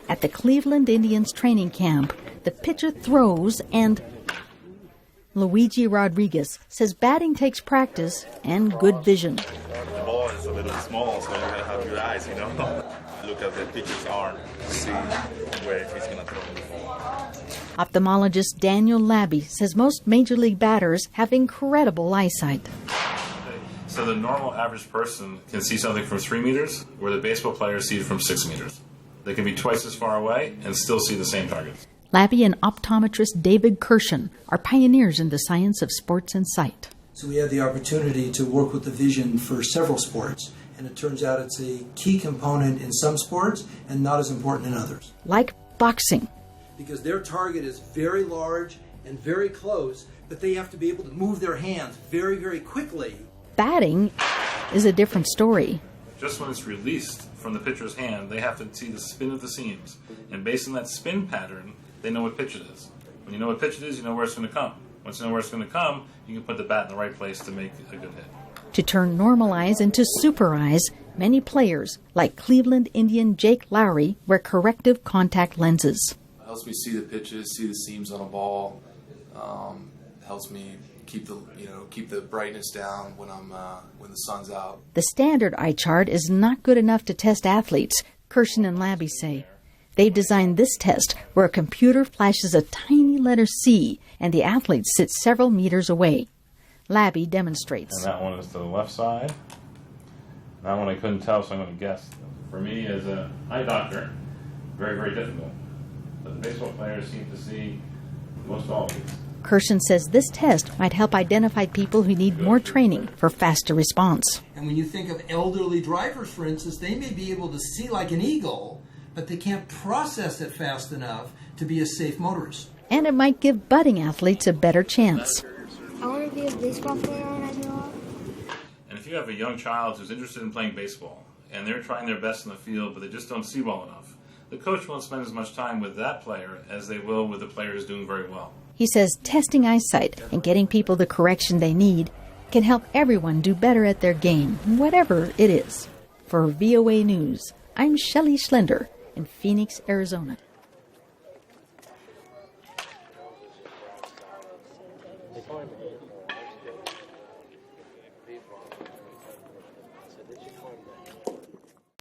At the Cleveland Indians training camp, the pitcher throws and Luigi Rodriguez says batting takes practice and good vision. The ball is a little small, so you gotta have your eyes, Look at the pitcher's arm to see where he's gonna throw the ball. Ophthalmologist Daniel Labby says most major league batters have incredible eyesight. So the normal average person can see something from 3 meters, where the baseball players see it from 6 meters. They can be twice as far away and still see the same targets. Labby and optometrist David Kirshen are pioneers in the science of sports and sight. So we had the opportunity to work with the vision for several sports, and it turns out it's a key component in some sports and not as important in others. Like boxing. Because their target is very large and very close, but they have to be able to move their hands very, very quickly. Batting is a different story. Just when it's released from the pitcher's hand, they have to see the spin of the seams. And based on that spin pattern, they know what pitch it is. When you know what pitch it is, you know where it's going to come. Once you know where it's going to come, you can put the bat in the right place to make a good hit. To turn normal eyes into super eyes, many players, like Cleveland Indian Jake Lowry, wear corrective contact lenses. It helps me see the pitches, see the seams on a ball. Helps me keep the brightness down when the sun's out. The standard eye chart is not good enough to test athletes, Kirshen and Labby say. They've designed this test where a computer flashes a tiny letter C and the athlete sits several meters away. Labby demonstrates. And that one is to the left side. That one I couldn't tell, so I'm going to guess. For me, as an eye doctor, very, very difficult. But the baseball players seem to see most all of these. Kirshen says this test might help identify people who need more training for faster response. And when you think of elderly drivers, for instance, they may be able to see like an eagle, but they can't process it fast enough to be a safe motorist. And it might give budding athletes a better chance. I want to be a baseball player when I grow up. And if you have a young child who's interested in playing baseball, and they're trying their best in the field, but they just don't see well enough, the coach won't spend as much time with that player as they will with the player who's doing very well. He says testing eyesight and getting people the correction they need can help everyone do better at their game, whatever it is. For VOA News, I'm Shelley Schlender in Phoenix, Arizona. They find it.